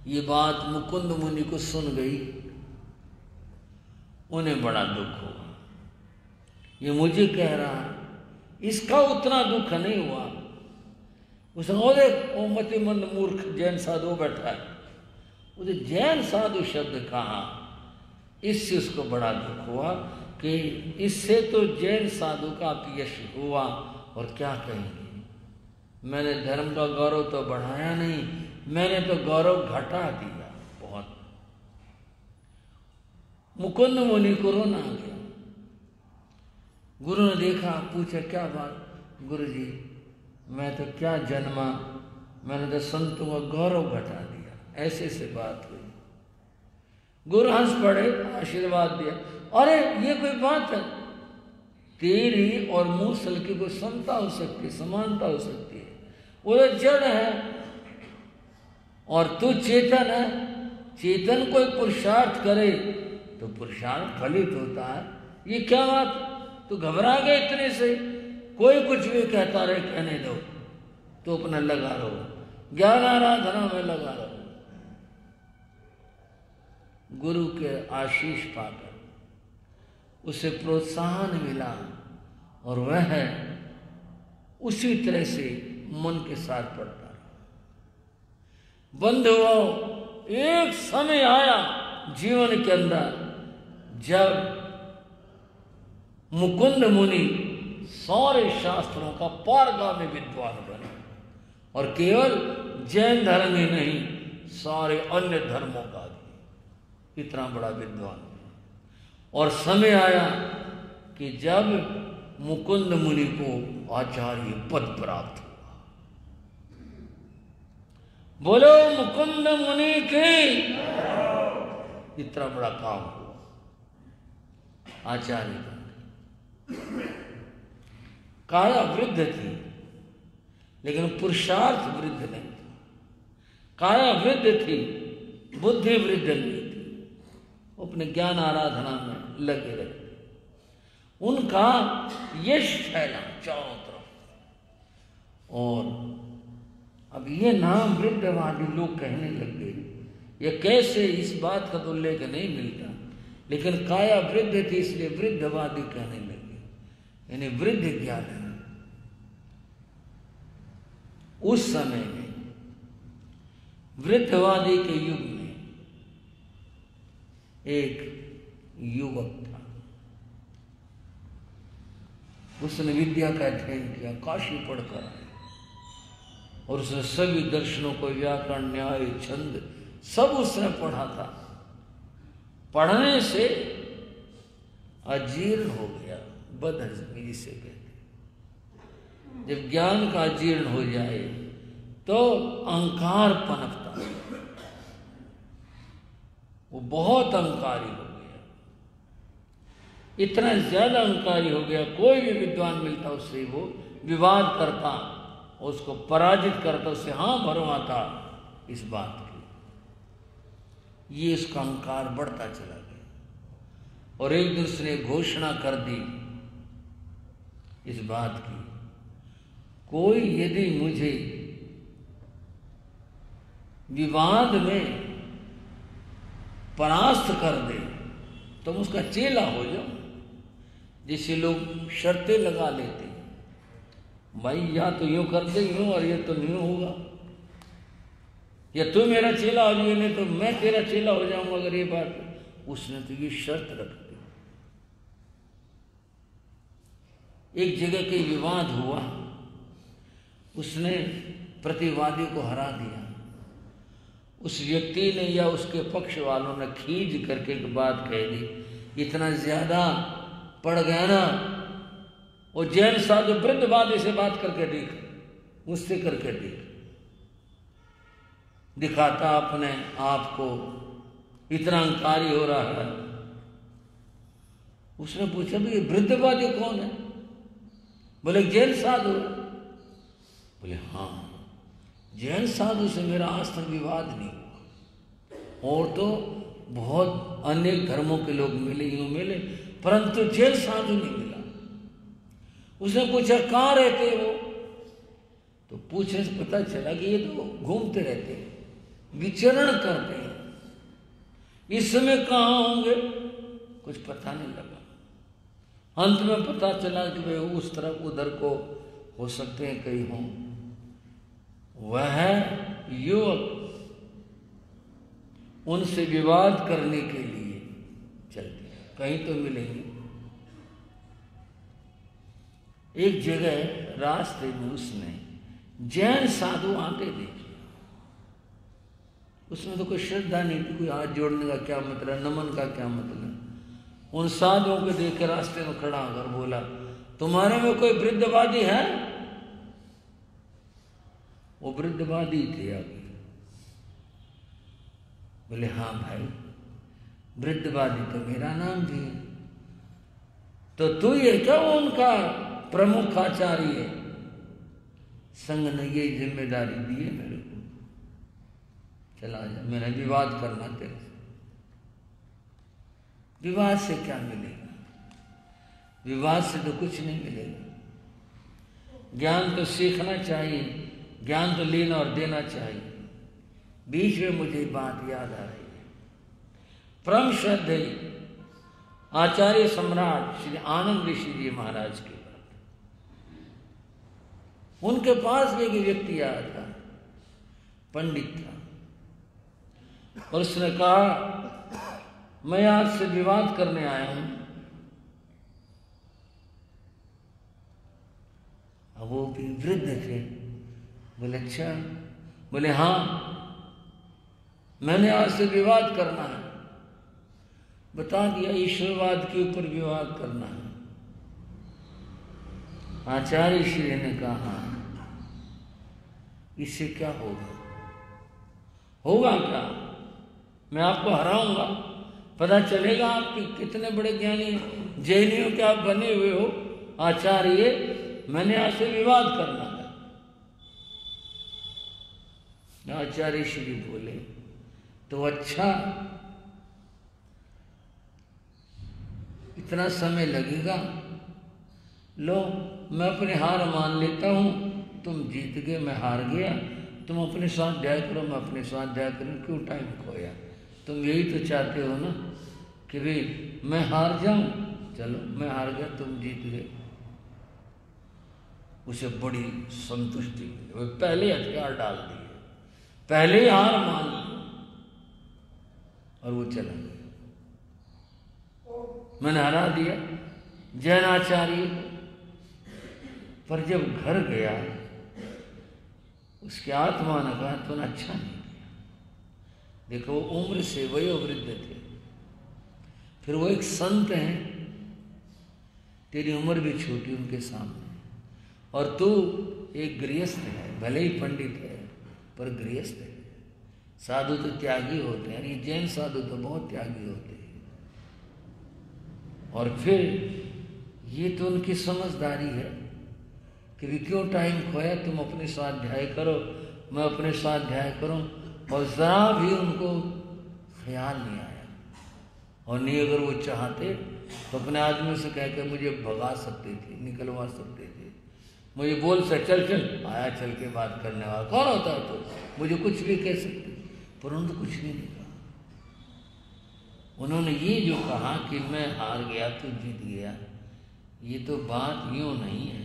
ये बात मुकुंद मुनि को सुन गई, उन्हें बड़ा दुख हुआ। ये मुझे कह रहा है, इसका उतना दुख नहीं हुआ। उसने वो मतिमंद मूर्ख जैन साधु बैठा है, उसे जैन साधु शब्द कहा, इससे उसको बड़ा दुख हुआ कि इससे तो जैन साधु का अपयश हुआ। और क्या कहेंगे, मैंने धर्म का गौरव तो बढ़ाया नहीं, मैंने तो गौरव घटा दिया बहुत। मुकुंद मुनि को रोना आ गया। गुरु ने देखा, पूछा क्या बात? गुरु जी मैं तो क्या जन्मा, मैंने तो संतों का गौरव घटा दिया। ऐसे से बात हुई। गुरु हंस पड़े, आशीर्वाद दिया। अरे ये कोई बात है, तेरी और मूसल की कोई समता हो सकती है, समानता हो सकती है। वो तो जड़ है और तू चेतन है। चेतन कोई पुरुषार्थ करे तो पुरुषार्थ फलित होता है। ये क्या बात, तू घबरा गए इतने से? कोई कुछ भी कहता रहे, कहने दो, तो अपना लगा रहो, ज्ञान आराधना में लगा रहो। गुरु के आशीष पाकर उसे प्रोत्साहन मिला और वह उसी तरह से मन के साथ पढ़ता रहा। बंधुओं, एक समय आया जीवन के अंदर जब मुकुंद मुनि सारे शास्त्रों का पारगामी विद्वान बने, और केवल जैन धर्म ही नहीं, सारे अन्य धर्मों का भी इतना बड़ा विद्वान। और समय आया कि जब मुकुंद मुनि को आचार्य पद प्राप्त हुआ। बोलो मुकुंद मुनि की। इतना बड़ा काम हुआ, आचार्य बन गए। काया वृद्ध थी लेकिन पुरुषार्थ वृद्ध नहीं था। काया वृद्ध थी, बुद्धि वृद्ध नहीं थी। अपने ज्ञान आराधना में लगे रहे। उनका यश फैला चारों तरफ। और अब ये नाम वृद्धवादी लोग कहने लग गए। ये कैसे, इस बात का तो उल्लेख नहीं मिलता, लेकिन काया वृद्ध थी इसलिए वृद्धवादी कहने लगे, यानी वृद्ध ज्ञान है। उस समय में वृद्धवादी के युग में एक युवक था। उसने विद्या का अध्ययन किया, काशी पढ़कर आया, और उसने सभी दर्शनों को, व्याकरण, न्याय, छंद सब उसने पढ़ा था। पढ़ने से अजीर्ण हो गया, बदहजमी जिसे कहते। जब ज्ञान का जीर्ण हो जाए तो अहंकार पनपता है। वो बहुत अहंकारी हो गया, इतना ज्यादा अहंकारी हो गया, कोई भी विद्वान मिलता उससे वो विवाद करता, उसको पराजित करता, उससे हाँ भरवाता इस बात की। ये इसका अहंकार बढ़ता चला गया और एक दूसरे घोषणा कर दी इस बात की, कोई यदि मुझे विवाद में परास्त कर दे तो तुम उसका चेला हो जाओ। जैसे लोग शर्तें लगा लेते, भाई या तो यूं करते यूं और ये तो यूं होगा, या तू मेरा चेला हो जाए नहीं तो मैं तेरा चेला हो जाऊंगा। अगर ये बात, उसने तो ये शर्त रख दी। एक जगह के विवाद हुआ, उसने प्रतिवादी को हरा दिया। उस व्यक्ति ने या उसके पक्ष वालों ने खींच करके एक बात कह दी, इतना ज्यादा पड़ गया ना। वो जैन साधु वृद्धवादी से बात करके देख, उससे करके देख, दिखाता अपने आप को इतना अहंकारी हो रहा है। उसने पूछा भाई वृद्धवादी कौन है? बोले जैन साधु। बोले हाँ, जैन साधु से मेरा आज तक विवाद नहीं हुआ, और तो बहुत अनेक धर्मों के लोग मिले, यूं मिले, परंतु जैन साधु नहीं मिला। उसने पूछा कहाँ रहते हो? तो पूछने से पता चला कि ये तो घूमते रहते हैं, विचरण करते हैं, इस समय कहाँ होंगे कुछ पता नहीं लगा। अंत में पता चला कि वे उस तरफ उधर को हो सकते हैं, कहीं हों। वह युवक उनसे विवाद करने के लिए चलते, कहीं तो मिलेंगे। एक जगह रास्ते में उसने जैन साधु आते देखे। उसमें तो कोई श्रद्धा नहीं थी, कोई हाथ जोड़ने का क्या मतलब, नमन का क्या मतलब। उन साधुओं को देख के रास्ते में खड़ा होकर बोला, तुम्हारे में कोई वृद्धवादी है? वो वृद्धवादी थे आगे। बोले हाँ भाई, वृद्धवादी तो मेरा नाम भी है। तो तू ये क्या उनका प्रमुख आचार्य है? संघ ने ये जिम्मेदारी दी है मेरे को, चला जा, मैंने विवाद करना तेरे से। विवाद से क्या मिलेगा? विवाद से तो कुछ नहीं मिलेगा। ज्ञान तो सीखना चाहिए, ज्ञान तो लेना और देना चाहिए। बीच में मुझे बात याद आ रही है, परम श्रद्धेय आचार्य सम्राट श्री आनंद ऋषि जी महाराज की बात। उनके पास भी एक व्यक्ति आया था, पंडित था, और उसने कहा मैं आज से विवाद करने आया हूं। अब वो भी वृद्ध थे। बोले अच्छा? बोले हाँ, मैंने आज से विवाद करना है। बता दिया, ईश्वरवाद के ऊपर विवाद करना है। आचार्य श्री ने कहा इससे क्या होगा? होगा क्या? मैं आपको हराऊंगा, पता चलेगा आप कितने बड़े ज्ञानी जैनियों के आप बने हुए हो। आचार्य, मैंने आपसे विवाद करना है। आचार्य श्री बोले तो अच्छा, इतना समय लगेगा? लो, मैं अपने हार मान लेता हूं, तुम जीत गए, मैं हार गया। तुम अपने स्वाध्याय करो, मैं अपने स्वाध्याय करूं, क्यों टाइम खोया? तुम यही तो चाहते हो ना कि भाई मैं हार जाऊं। चलो, मैं हार गया, तुम जीत गए। उसे बड़ी संतुष्टि मिली। वो पहले हथियार डाल दिए, पहले ही हार मान ली और वो चला गया। मैंने हरा दिया जैन आचार्य। पर जब घर गया, उसकी आत्मा ने कहा तूने अच्छा नहीं किया। देखो, वो उम्र से वयोवृद्ध थे, फिर वो एक संत हैं, तेरी उम्र भी छोटी उनके सामने, और तू एक गृहस्थ है, भले ही पंडित है पर गृहस्थ है। साधु तो त्यागी होते हैं, ये जैन साधु तो बहुत त्यागी होते हैं। और फिर ये तो उनकी समझदारी है कि भी क्यों टाइम खोया, तुम अपने स्वाध्याय करो, मैं अपने स्वाध्याय करूं। और जरा भी उनको ख्याल नहीं आया। और नहीं अगर वो चाहते तो अपने आदमी से कह के मुझे भगा सकते थे, निकलवा सकते थे, मुझे बोल सकते चल चल आया, चल के बात करने वाला कौन होता है, तो मुझे कुछ भी कह सकते, पर उन्होंने कुछ भी नहीं कहा। उन्होंने ये जो कहा कि मैं हार गया तू जीत गया, ये तो बात यूं नहीं है।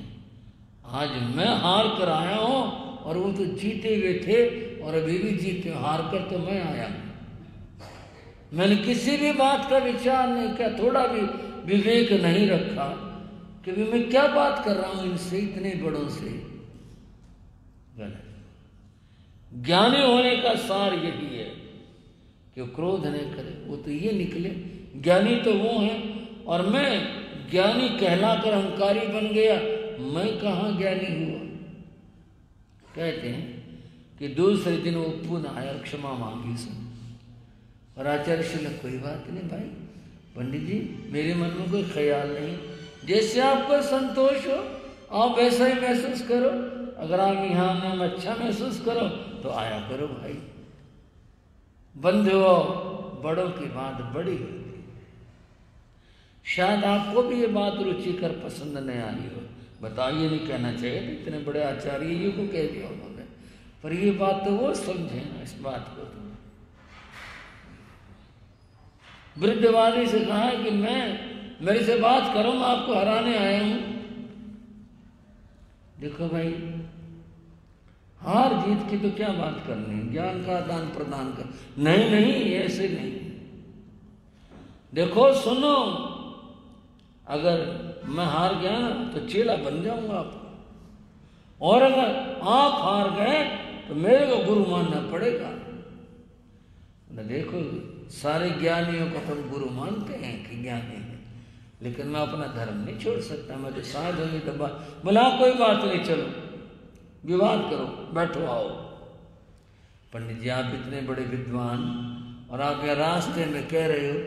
आज मैं हार कर आया हूं और वो तो जीते हुए थे और अभी भी जीते, हार कर तो मैं आया हूं। मैंने किसी भी बात का विचार नहीं किया, थोड़ा भी विवेक नहीं रखा कि भी मैं क्या बात कर रहा हूं इनसे, इतने बड़ों से। गलत। ज्ञानी होने का सार यही है कि क्रोध नहीं करे। वो तो ये निकले ज्ञानी तो वो है, और मैं ज्ञानी कहलाकर अहंकारी बन गया, मैं कहाँ ज्ञानी हुआ। कहते हैं कि दूसरे दिन वो पुनः आया, क्षमा मांगी सुन। और आचार्य श्री कोई बात नहीं भाई पंडित जी, मेरे मन में कोई ख्याल नहीं, जैसे आपको संतोष हो आप वैसा ही महसूस करो। अगर आप यहाँ आने में अच्छा महसूस करो तो आया करो भाई। बंधुओं, बड़ों की बात बड़ी होती। शायद आपको भी ये बात रुचिकर पसंद नहीं आई हो, बताइए, नहीं कहना चाहिए इतने बड़े आचार्य ये को कह दिया उन्होंने, पर ये बात तो वो समझे ना इस बात को। तो वृद्धवादी से कहा है कि मैं मेरे से बात करो, मैं आपको हराने आया हूं। देखो भाई, हार जीत की तो क्या बात करनी है, ज्ञान का आदान प्रदान कर। नहीं नहीं, ऐसे नहीं। देखो सुनो, अगर मैं हार गया ना तो चेला बन जाऊंगा आपको, और अगर आप हार गए तो मेरे को गुरु मानना पड़ेगा। न देखो, सारे ज्ञानियों को तुम गुरु मानते हैं कि ज्ञानी है, लेकिन मैं अपना धर्म नहीं छोड़ सकता। मैं तो साध होंगी तो बोला कोई बात नहीं, चलो विवाद करो, बैठो आओ। पंडित जी आप इतने बड़े विद्वान और आप यहाँ रास्ते में कह रहे हो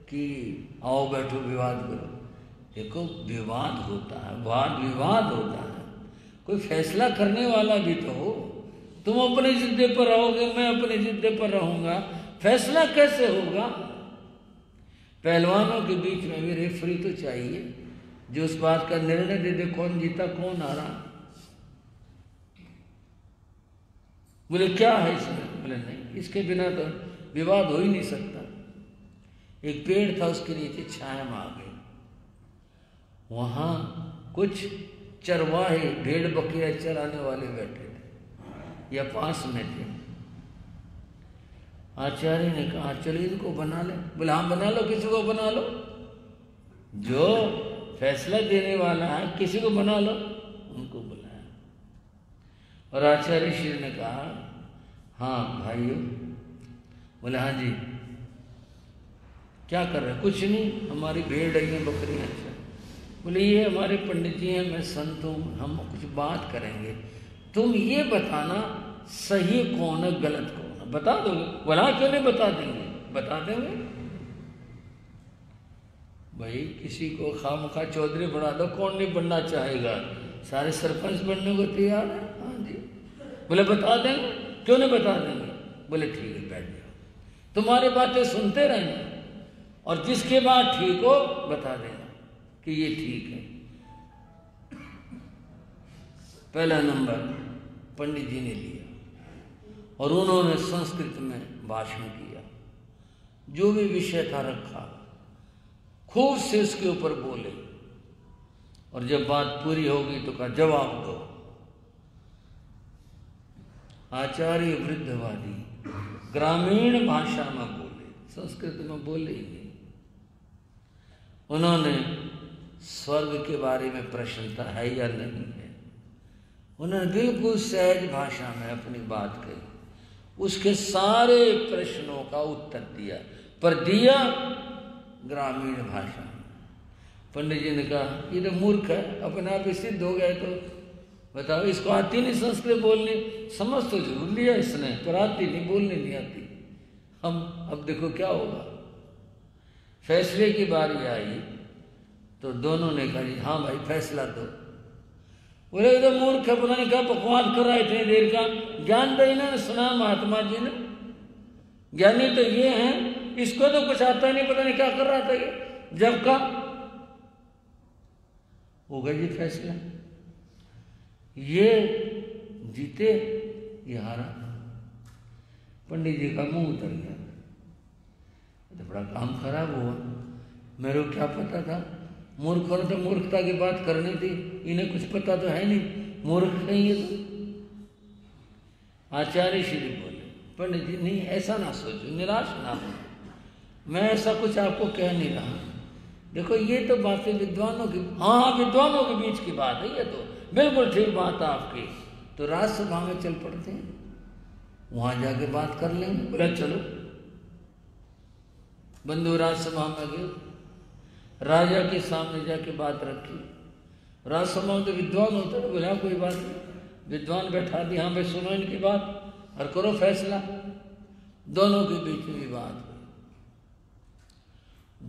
कि आओ बैठो विवाद करो। देखो विवाद होता है, वाद विवाद होता है, कोई फैसला करने वाला भी तो हो। तुम अपने जिद्दे पर रहोगे, मैं अपने जिद्दे पर रहूंगा, फैसला कैसे होगा? पहलवानों के बीच में भी रेफरी तो चाहिए जो उस बात का निर्णय दे दे कौन जीता कौन हारा। बोले क्या है इसमें? बोले नहीं, इसके बिना तो विवाद हो ही नहीं सकता। एक पेड़ था, उसके नीचे छाया में आ गए। वहां कुछ चरवाहे भेड़ बकरियां चराने वाले बैठे थे या पास में थे। आचार्य ने कहा चलो इनको बना ले। बोले हाँ बना लो, किसी को बना लो, जो फैसला देने वाला है किसी को बना लो। उनको बुलाया और आचार्य श्री ने कहा हाँ भाइयों। बोले हाँ जी, क्या कर रहे? कुछ नहीं, हमारी भेड़ है बकरियां। बोले ये हमारे पंडित जी हैं, मैं संत हूँ, हम कुछ बात करेंगे, तुम ये बताना सही कौन है गलत कौन है, बता दोगे? बोला क्यों नहीं बता देंगे, बता देंगे। भाई किसी को खामखा चौधरी बना दो, कौन नहीं बनना चाहेगा? सारे सरपंच बनने को तैयार है। हाँ जी। बोले बता देंगे, क्यों नहीं बता देंगे? बोले ठीक है बैठ जाओ, तुम्हारी बातें सुनते रहना और जिसके बाद ठीक हो बता देना कि ये ठीक है। पहला नंबर पंडित जी ने लिया और उन्होंने संस्कृत में भाषण किया, जो भी विषय था रखा, खूब से उसके ऊपर बोले और जब बात पूरी होगी तो कहा जवाब दो। आचार्य वृद्धवादी ग्रामीण भाषा में बोले, संस्कृत में बोले ही नहीं। उन्होंने स्वर्ग के बारे में प्रश्न है या नहीं है, उन्होंने बिल्कुल सहज भाषा में अपनी बात कही, उसके सारे प्रश्नों का उत्तर दिया, पर दिया ग्रामीण भाषा में। पंडित जी ने कहा ये तो मूर्ख है, अपने आप ही सिद्ध हो गए तो बताओ, इसको आती नहीं संस्कृत बोलने, समझ तो जरूर लिया इसने, पर आती नहीं, बोलने नहीं आती। हम अब देखो क्या होगा। फैसले की बारी आई तो दोनों ने कहा, हाँ भाई फैसला दो। बोले तो मूर्ख है, पता नहीं क्या बकवास कर रहा है इतनी देर का। ज्ञान तो इन्होंने सुना महात्मा जी ने, ज्ञानी तो ये हैं, इसको तो कुछ आता नहीं, पता नहीं क्या कर रहा था ये। जब का हो गया जी फैसला, ये जीते ये हारा। पंडित जी का मुंह उतर गया, तो बड़ा काम खराब हुआ। मेरे को क्या पता था, मूर्खों ने तो मूर्खता की बात करनी थी, इन्हें कुछ पता तो है नहीं, मूर्ख नहीं है तो। आचार्य श्री बोले, पंडित जी नहीं ऐसा ना सोचो, निराश ना हो, मैं ऐसा कुछ आपको कह नहीं रहा। देखो ये तो बातें विद्वानों की, हाँ विद्वानों के बीच की बात है ये तो, बिल्कुल ठीक बात है आपकी। तो राजसभा में चल पड़ते हैं, वहां जाके बात कर लेंगे। बोला चलो। बंधु राजसभा में गए, राजा के सामने जाके बात रखी। राजसभा में तो विद्वान होता है, बोला कोई बात नहीं, विद्वान बैठा दी, हाँ भाई सुनो इनकी बात और करो फैसला। दोनों के बीच में विवाद हुआ।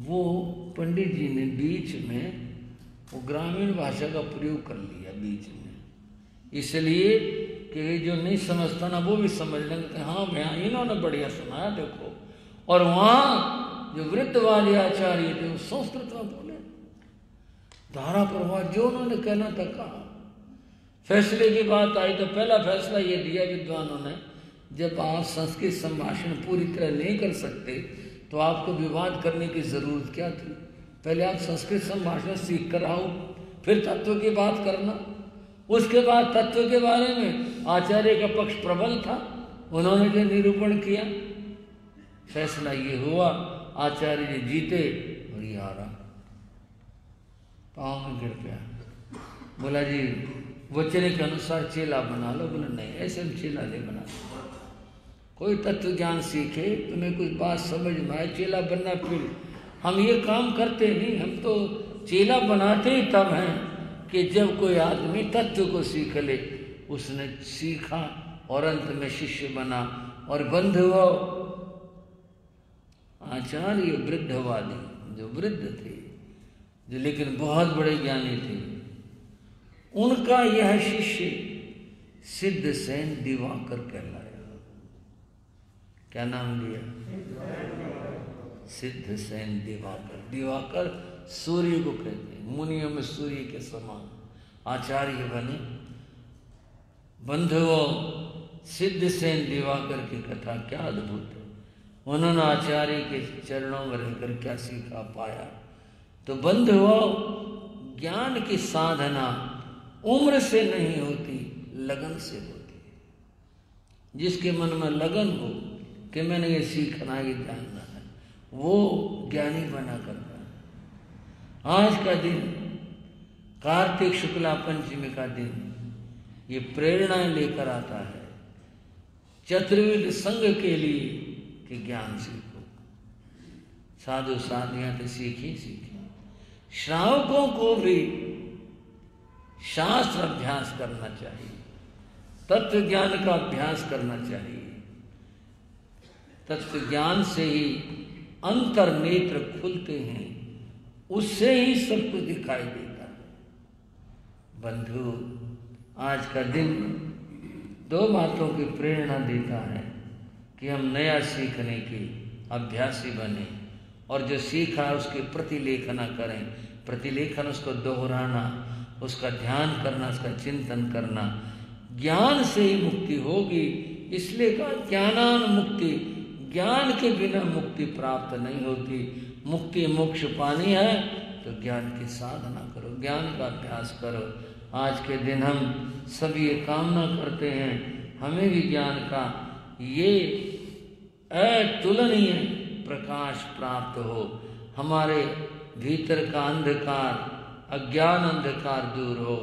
वो पंडित जी ने बीच में वो ग्रामीण भाषा का प्रयोग कर लिया बीच में, इसलिए कि जो नहीं समझता ना वो भी समझ लेंगे, हाँ भैया इन्होंने बढ़िया सुनाया देखो। और वहां जो वृद्ध वाले आचार्य थे वो संस्कृत में बोले, धारा प्रवाह जो उन्होंने कहना था कहा। फैसले की बात आई तो पहला फैसला ये दिया विद्वानों ने, जब आप संस्कृत संभाषण पूरी तरह नहीं कर सकते तो आपको विवाद करने की जरूरत क्या थी। पहले आप संस्कृत संभाषण सीख कर आओ, फिर तत्व की बात करना। उसके बाद तत्व के बारे में आचार्य का पक्ष प्रबल था, उन्होंने जो निरूपण किया, फैसला ये हुआ, आचार्य जी जीते और ये हारा। पाँव में गिर गया, बोला जी वचन के अनुसार चेला बना लो। बोला नहीं ऐसे हम चेला नहीं बना, कोई तत्व ज्ञान सीखे, तुम्हें कुछ बात समझ में आए, चेला बनना। फिर हम ये काम करते नहीं, हम तो चेला बनाते ही तब हैं कि जब कोई आदमी तत्व को सीख ले। उसने सीखा और अंत में शिष्य बना और बंध हुआ। आचार्य वृद्धवादी जो वृद्ध थे, जो लेकिन बहुत बड़े ज्ञानी थे, उनका यह शिष्य सिद्धसेन दिवाकर कहलाया। क्या नाम लिया? सिद्धसेन दिवाकर। दिवाकर सूर्य को कहते हैं, मुनियों में सूर्य के समान। आचार्य बने। बंधुओं, सिद्धसेन दिवाकर की कथा क्या अद्भुत है। उन्होंने आचार्य के चरणों में रहकर क्या सीखा पाया। तो बंधुओं, ज्ञान की साधना उम्र से नहीं होती, लगन से होती है। जिसके मन में लगन हो कि मैंने ये सीखना, ये जानना है, वो ज्ञानी बना करता है। आज का दिन, कार्तिक शुक्ला पंचमी का दिन, ये प्रेरणाएं लेकर आता है चतुर्विध संघ के लिए कि ज्ञान सीखो। साधु साधियां तो सीखी। श्रावकों को भी शास्त्र अभ्यास करना चाहिए, तत्व ज्ञान का अभ्यास करना चाहिए। तत्व ज्ञान से ही अंतर नेत्र खुलते हैं, उससे ही सब कुछ दिखाई देता है। बंधु, आज का दिन दो बातों की प्रेरणा देता है कि हम नया सीखने के अभ्यासी बने और जो सीखा उसके प्रतिलेखना करें। प्रतिलेखन, उसको दोहराना, उसका ध्यान करना, उसका चिंतन करना। ज्ञान से ही मुक्ति होगी, इसलिए कहा ज्ञानान मुक्ति। ज्ञान के बिना मुक्ति प्राप्त नहीं होती। मुक्ति मोक्ष पानी है तो ज्ञान की साधना करो, ज्ञान का अभ्यास करो। आज के दिन हम सभी ये कामना करते हैं हमें भी ज्ञान का ये अतुलनीय प्रकाश प्राप्त हो, हमारे भीतर का अंधकार, अज्ञान अंधकार दूर हो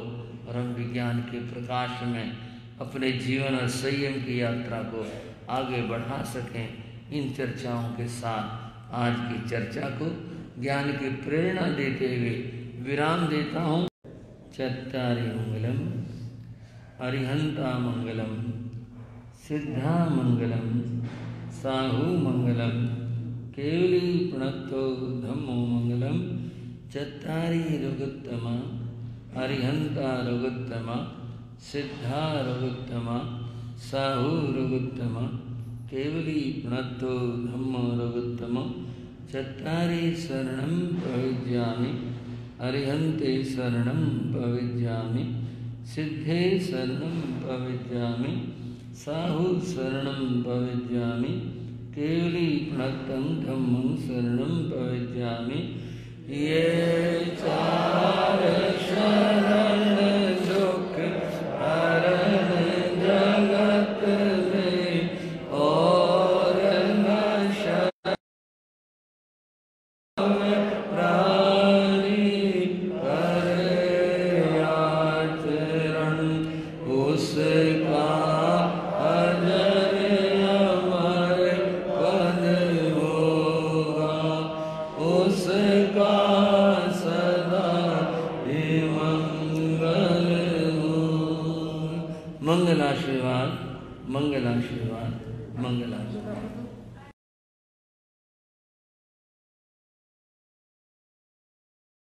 और हम विज्ञान के प्रकाश में अपने जीवन और संयम की यात्रा को आगे बढ़ा सकें। इन चर्चाओं के साथ आज की चर्चा को ज्ञान की प्रेरणा देते हुए विराम देता हूँ। चत्तारि मूलम अरिहंता मंगलम, सिद्धा मंगलम, साहू मंगलम, केवली प्रणतो धम्मो मंगलम, चत्तारी रघुत्तमा, अरिहंता रघुत्तमा, सिद्धा रघुत्तमा, साहू रघुत्तमा, केवली प्रणतो धम्मो रघुत्तमो, चत्तारी शरणं प्रविज्यामि, अरिहन्ते शरणं प्रविज्यामि, सिद्धे शरणं प्रविज्यामि, साहु शरणं प्रविज्यामि, केवली प्रणतं धम्मं शरणं प्रविज्यामि। ये चार शरण दुख हरण जगत में और न प्राणी करे आचरण, उसका अजर अमर पद होगा, उसका सदा ही मंगल हो। मंगलाशीर्वाद, मंगलाशीर्वाद, मंगलाशीर्वाद।